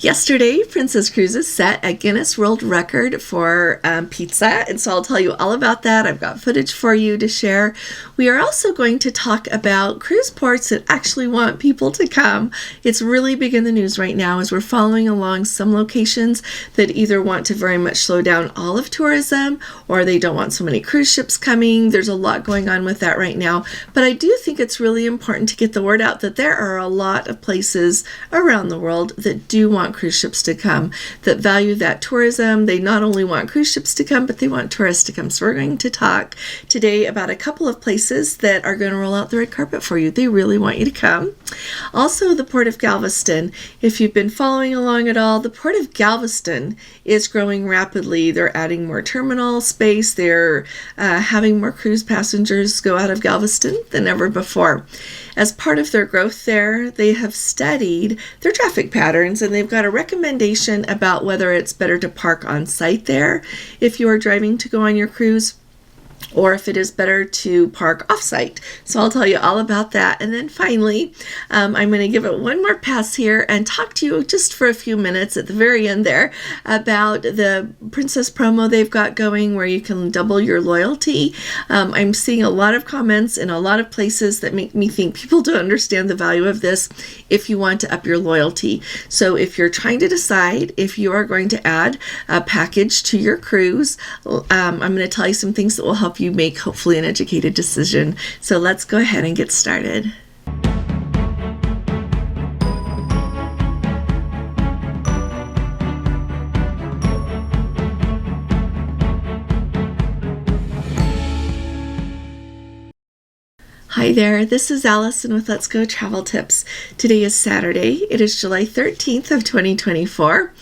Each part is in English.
Yesterday, Princess Cruises set a Guinness World Record for pizza, and so I'll tell you all about that. I've got footage for you to share. We are also going to talk about cruise ports that actually want people to come. It's really big in the news right now as we're following along some locations that either want to very much slow down all of tourism or they don't want so many cruise ships coming. There's a lot going on with that right now, but I do think it's really important to get the word out that there are a lot of places around the world that do want cruise ships to come, that value that tourism. They not only want cruise ships to come, but they want tourists to come. So we're going to talk today about a couple of places that are going to roll out the red carpet for you. They really want you to come. Also, the Port of Galveston. If you've been following along at all, the Port of Galveston is growing rapidly. They're adding more terminal space. They're having more cruise passengers go out of Galveston than ever before. As part of their growth there, they have studied their traffic patterns, and they've got a recommendation about whether it's better to park on site there if you are driving to go on your cruise, or if it is better to park off-site. So I'll tell you all about that. And then finally, I'm going to give it one more pass here and talk to you just for a few minutes at the very end there about the Princess promo they've got going where you can double your loyalty. I'm seeing a lot of comments in a lot of places that make me think people don't understand the value of this if you want to up your loyalty. So if you're trying to decide if you are going to add a package to your cruise, I'm going to tell you some things that will help you make hopefully an educated decision. So let's go ahead and get started. Hi there, this is Allison with Let's Go Travel Tips. Today is Saturday. It is July 13th of 2024.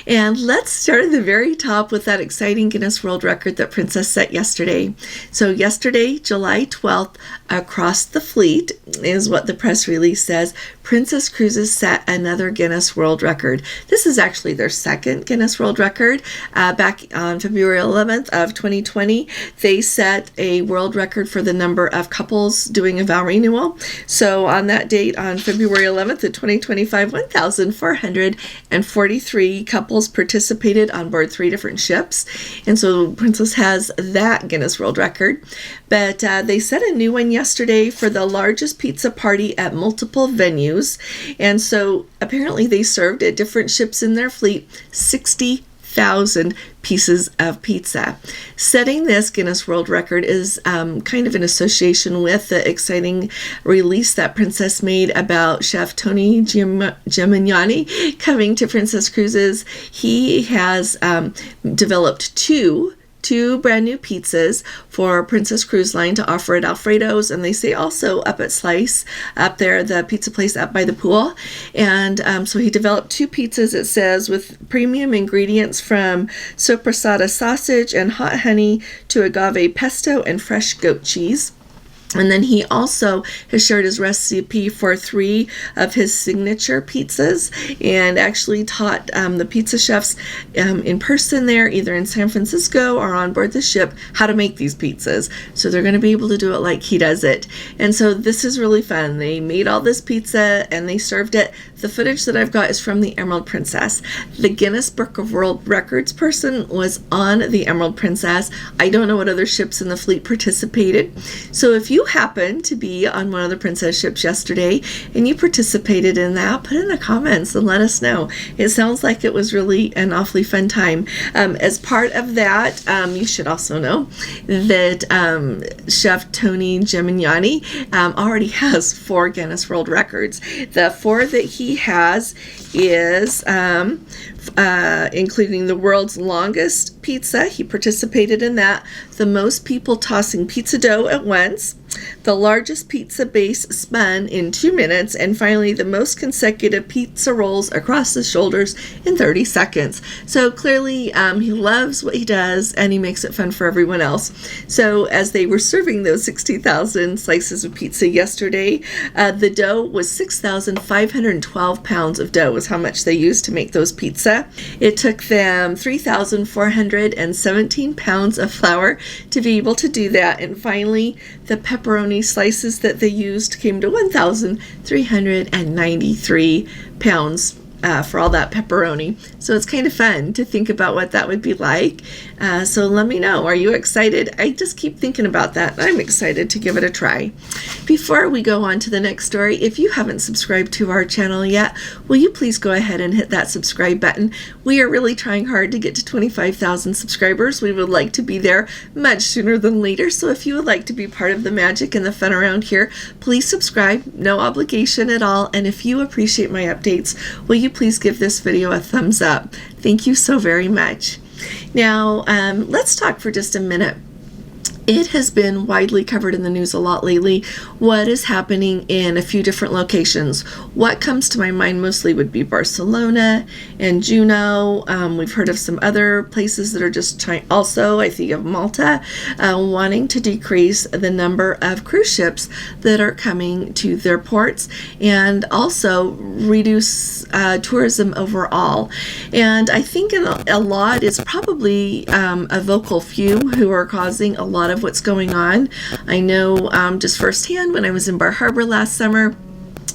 And let's start at the very top with that exciting Guinness World Record that Princess set yesterday. So yesterday, July 12th, across the fleet is what the press release says. Princess Cruises set another Guinness World Record. This is actually their second Guinness World Record. Back on February 11th of 2020, they set a world record for the number of couples doing a vow renewal. So on that date, on February 11th of 2025, 1,443 couples participated on board 3 different ships. And so Princess has that Guinness World Record. But they set a new one yesterday for the largest pizza party at multiple venues. And so apparently they served at different ships in their fleet 60,000 pieces of pizza. Setting this Guinness World Record is kind of in association with the exciting release that Princess made about Chef Tony Gimignani coming to Princess Cruises. He has developed two brand new pizzas for Princess Cruise Line to offer at Alfredo's, and they say also up at Slice, up there, the pizza place up by the pool. And so he developed 2 pizzas, it says, with premium ingredients from sopressata sausage and hot honey to agave pesto and fresh goat cheese. And then he also has shared his recipe for 3 of his signature pizzas and actually taught the pizza chefs in person there, either in San Francisco or on board the ship, how to make these pizzas. So they're going to be able to do it like he does it. And so this is really fun. They made all this pizza and they served it. The footage that I've got is from the Emerald Princess. The Guinness Book of World Records person was on the Emerald Princess. I don't know what other ships in the fleet participated. So if you happen to be on one of the Princess ships yesterday and you participated in that, put in the comments and let us know. It sounds like it was really an awfully fun time. As part of that, you should also know that Chef Tony Gimignani already has 4 Guinness World Records. The 4 that he has is including the world's longest pizza. He participated in that. The most people tossing pizza dough at once. The largest pizza base spun in 2 minutes. And finally, the most consecutive pizza rolls across the shoulders in 30 seconds. So clearly, he loves what he does and he makes it fun for everyone else. So as they were serving those 60,000 slices of pizza yesterday, the dough was 6,512 pounds of dough is how much they used to make those pizza. It took them 3,417 pounds of flour to be able to do that. And finally, the pepperoni slices that they used came to 1,393 pounds. for all that pepperoni. So it's kind of fun to think about what that would be like. So let me know. Are you excited? I just keep thinking about that. I'm excited to give it a try. Before we go on to the next story, if you haven't subscribed to our channel yet, will you please go ahead and hit that subscribe button? We are really trying hard to get to 25,000 subscribers. We would like to be there much sooner than later. So if you would like to be part of the magic and the fun around here, please subscribe. No obligation at all. And if you appreciate my updates, will you please give this video a thumbs up? Thank you so very much. Now, let's talk for just a minute. It has been widely covered in the news a lot lately what is happening in a few different locations. What comes to my mind mostly would be Barcelona and Juneau. We've heard of some other places that are just trying, also I think of Malta, wanting to decrease the number of cruise ships that are coming to their ports and also reduce tourism overall. And I think a lot is probably a vocal few who are causing a lot of what's going on. I know just firsthand when I was in Bar Harbor last summer,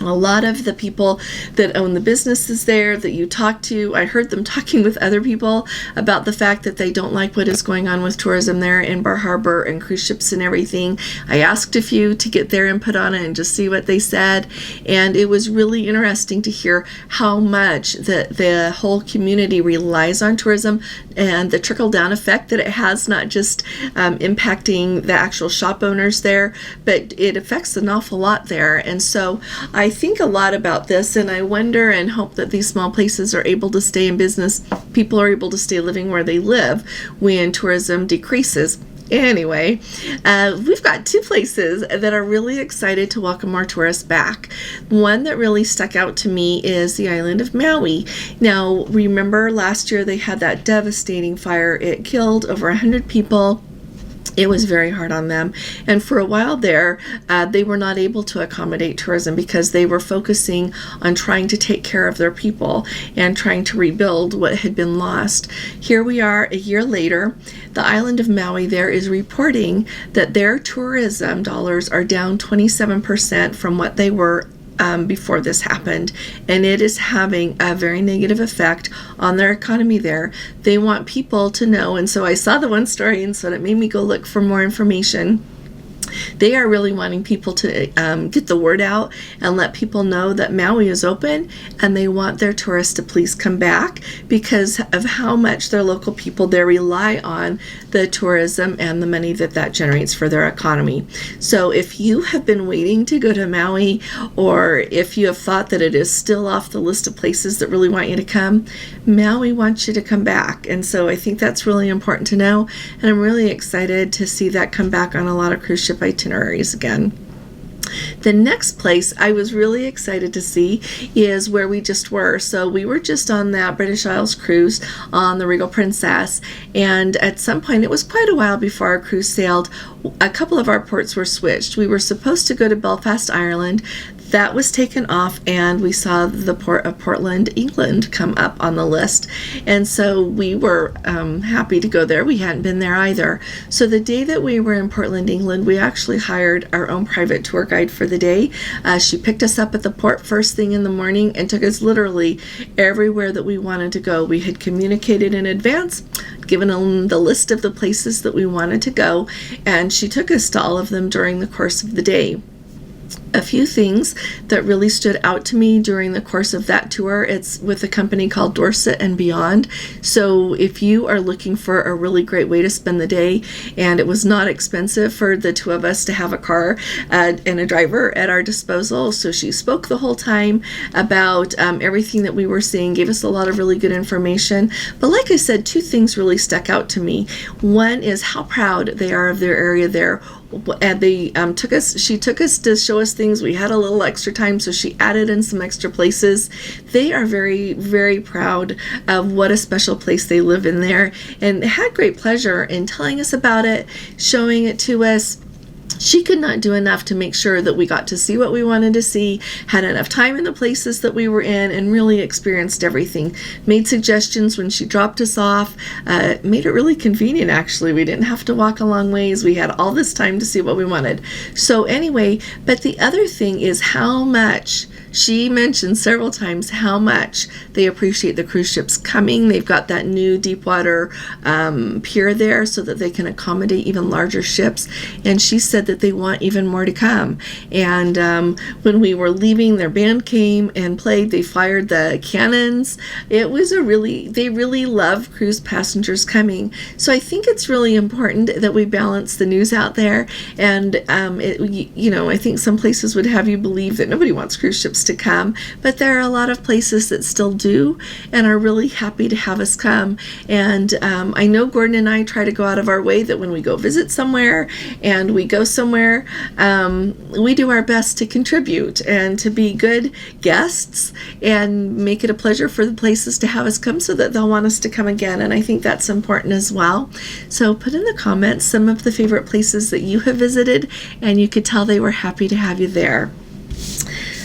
a lot of the people that own the businesses there that you talk to, I heard them talking with other people about the fact that they don't like what is going on with tourism there in Bar Harbor and cruise ships and everything. I asked a few to get their input on it and just see what they said, and it was really interesting to hear how much the whole community relies on tourism and the trickle-down effect that it has, not just impacting the actual shop owners there, but it affects an awful lot there. And so I think a lot about this, and I wonder and hope that these small places are able to stay in business. People are able to stay living where they live when tourism decreases. Anyway, we've got two places that are really excited to welcome more tourists back. One that really stuck out to me is the island of Maui. Now, remember last year they had that devastating fire. It killed over 100 people. It was very hard on them. And for a while there, they were not able to accommodate tourism because they were focusing on trying to take care of their people and trying to rebuild what had been lost. Here we are a year later. The island of Maui there is reporting that their tourism dollars are down 27% from what they were before this happened, and it is having a very negative effect on their economy there. They want people to know, and so I saw the one story, and so it made me go look for more information. They are really wanting people to get the word out and let people know that Maui is open, and they want their tourists to please come back because of how much their local people there rely on the tourism and the money that generates for their economy. So if you have been waiting to go to Maui, or if you have thought that it is still off the list of places that really want you to come, Maui wants you to come back. And so I think that's really important to know, and I'm really excited to see that come back on a lot of cruise ship itineraries again. The next place I was really excited to see is where we just were. So we were just on that British Isles cruise on the Regal Princess, and at some point, it was quite a while before our cruise sailed, a couple of our ports were switched. We were supposed to go to Belfast, Ireland. That was taken off, and we saw the port of Portland, England come up on the list. And so we were happy to go there. We hadn't been there either. So the day that we were in Portland, England, we actually hired our own private tour guide for the day. She picked us up at the port first thing in the morning and took us literally everywhere that we wanted to go. We had communicated in advance, given them the list of the places that we wanted to go, and she took us to all of them during the course of the day. A few things that really stood out to me during the course of that tour, it's with a company called Dorset and Beyond. So if you are looking for a really great way to spend the day, and it was not expensive for the two of us to have a car and a driver at our disposal. So she spoke the whole time about everything that we were seeing, gave us a lot of really good information. But like I said, two things really stuck out to me. One is how proud they are of their area there. And they she took us to show us things. We had a little extra time, so she added in some extra places. They are very, very proud of what a special place they live in there, and had great pleasure in telling us about it, showing it to us. She could not do enough to make sure that we got to see what we wanted to see, had enough time in the places that we were in, and really experienced everything. Made suggestions when she dropped us off. Made it really convenient, actually. We didn't have to walk a long ways. We had all this time to see what we wanted. So anyway, but the other thing is how much she mentioned several times how much they appreciate the cruise ships coming. They've got that new deep water pier there so that they can accommodate even larger ships, and she said that they want even more to come. And when we were leaving, their band came and played. They fired the cannons. It was they really love cruise passengers coming. So I think it's really important that we balance the news out there. And I think some places would have you believe that nobody wants cruise ships to come, but there are a lot of places that still do and are really happy to have us come. And I know Gordon and I try to go out of our way that when we go visit somewhere and we go somewhere, we do our best to contribute and to be good guests and make it a pleasure for the places to have us come so that they'll want us to come again. And I think that's important as well. So put in the comments some of the favorite places that you have visited, and you could tell they were happy to have you there.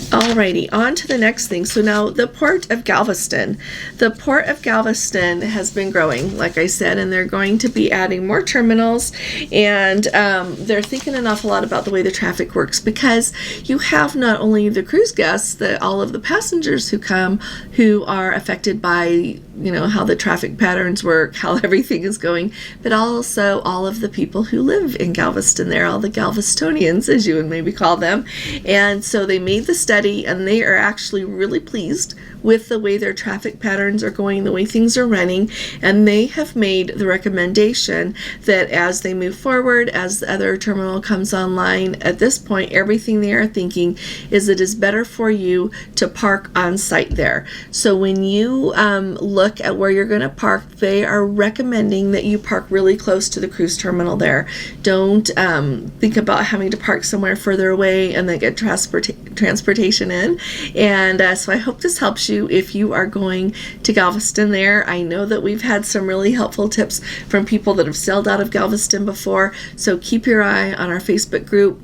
Alrighty, on to the next thing. So now the Port of Galveston. The Port of Galveston has been growing, like I said, and they're going to be adding more terminals, and they're thinking an awful lot about the way the traffic works, because you have not only the cruise guests, all of the passengers who come who are affected by how the traffic patterns work, how everything is going, but also all of the people who live in Galveston there, all the Galvestonians, as you would maybe call them. And so they made the study, and they are actually really pleased with the way their traffic patterns are going, the way things are running, and they have made the recommendation that as they move forward, as the other terminal comes online, at this point, everything they are thinking is it is better for you to park on site there. So when you look at where you're going to park, they are recommending that you park really close to the cruise terminal there. Don't think about having to park somewhere further away and then get transportation in. And so I hope this helps you if you are going to Galveston there. I know that we've had some really helpful tips from people that have sailed out of Galveston before, so keep your eye on our Facebook group.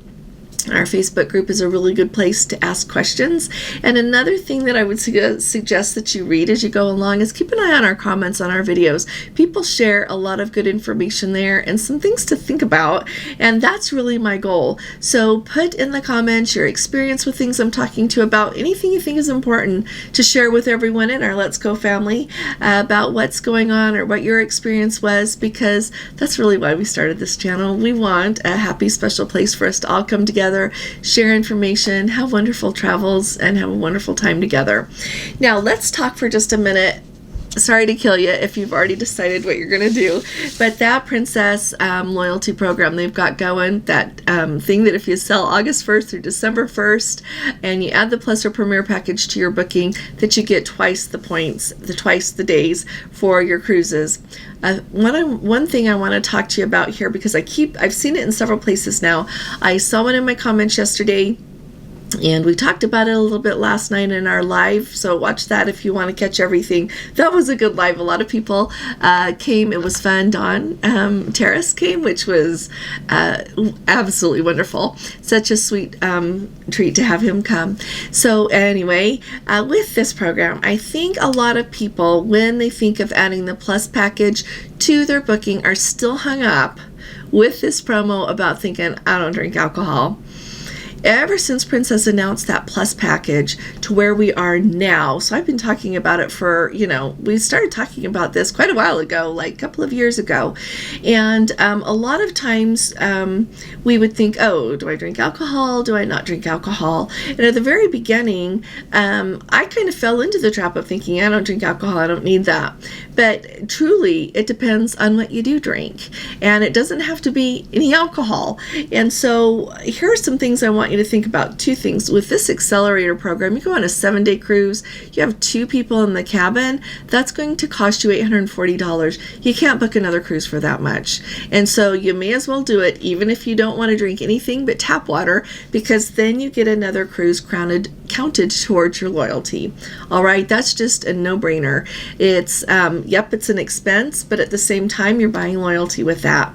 Our Facebook group is a really good place to ask questions. And another thing that I would suggest that you read as you go along is keep an eye on our comments on our videos. People share a lot of good information there and some things to think about, and that's really my goal. So put in the comments your experience with things I'm talking to about, anything you think is important to share with everyone in our Let's Go family about what's going on or what your experience was, because that's really why we started this channel. We want a happy, special place for us to all come together, share information, have wonderful travels, and have a wonderful time together. Now let's talk for just a minute. Sorry to kill you if you've already decided what you're going to do, but that Princess loyalty program they've got going, that thing that if you sell August 1st through December 1st and you add the Plus or Premier package to your booking, that you get twice the points, twice the days for your cruises. One thing I want to talk to you about here, because I've seen it in several places now. I saw one in my comments yesterday, and we talked about it a little bit last night in our live, so watch that if you want to catch everything. That was a good live. A lot of people came. It was fun. Don Terrace came, which was absolutely wonderful. Such a sweet treat to have him come. So anyway, with this program, I think a lot of people, when they think of adding the Plus package to their booking, are still hung up with this promo about thinking, I don't drink alcohol. Ever since Princess announced that Plus package to where we are now, so I've been talking about it for, we started talking about this quite a while ago, like a couple of years ago. And a lot of times we would think, oh, do I drink alcohol? Do I not drink alcohol? And at the very beginning, I kind of fell into the trap of thinking, I don't drink alcohol, I don't need that. But truly, it depends on what you do drink. And it doesn't have to be any alcohol. And so here are some things I want you to think about. Two things. With this accelerator program, you go on a 7-day cruise, you have 2 people in the cabin, that's going to cost you $840. You can't book another cruise for that much. And so you may as well do it even if you don't want to drink anything but tap water, because then you get another cruise counted towards your loyalty. All right, that's just a no-brainer. It's it's an expense, but at the same time you're buying loyalty with that.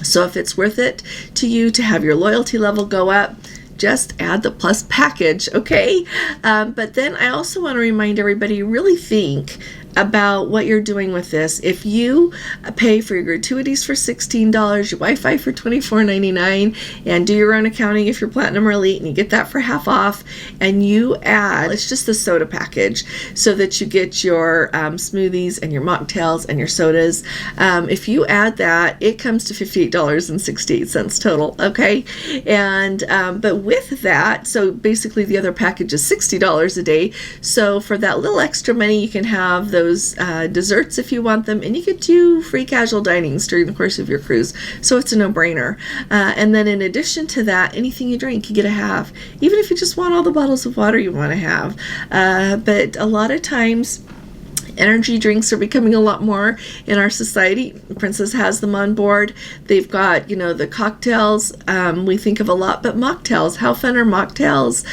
So if it's worth it to you to have your loyalty level go up, just add the Plus package, okay? But then I also want to remind everybody, really think about what you're doing with this. If you pay for your gratuities for $16, your Wi-Fi for $24.99, and do your own accounting if you're Platinum or Elite, and you get that for half off, and you add, it's just the soda package, so that you get your smoothies and your mocktails and your sodas. If you add that, it comes to $58.68 total, okay? And but with that, so basically the other package is $60 a day. So for that little extra money, you can have those desserts if you want them, and you could do free casual dinings during the course of your cruise. So it's a no-brainer. And then in addition to that, anything you drink, you get a half, even if you just want all the bottles of water you want to have. But a lot of times, energy drinks are becoming a lot more in our society. Princess has them on board. They've got, the cocktails, we think of a lot, but mocktails, how fun are mocktails?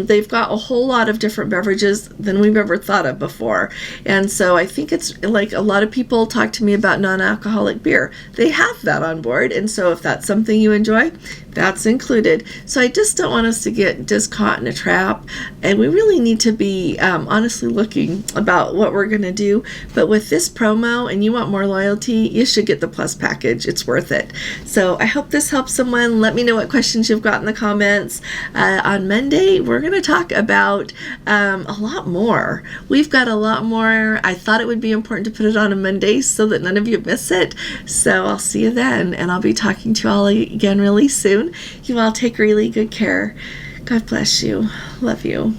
They've got a whole lot of different beverages than we've ever thought of before. And so I think it's like a lot of people talk to me about non-alcoholic beer. They have that on board. And so if that's something you enjoy, that's included. So I just don't want us to get just caught in a trap. And we really need to be honestly looking about what we're going to do. But with this promo, and you want more loyalty, you should get the Plus package. It's worth it. So I hope this helps someone. Let me know what questions you've got in the comments. On Monday, we're going to talk about a lot more. We've got a lot more. I thought it would be important to put it on a Monday so that none of you miss it. So I'll see you then, and I'll be talking to you all again really soon. You all take really good care. God bless you. Love you.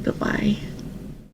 Bye-bye.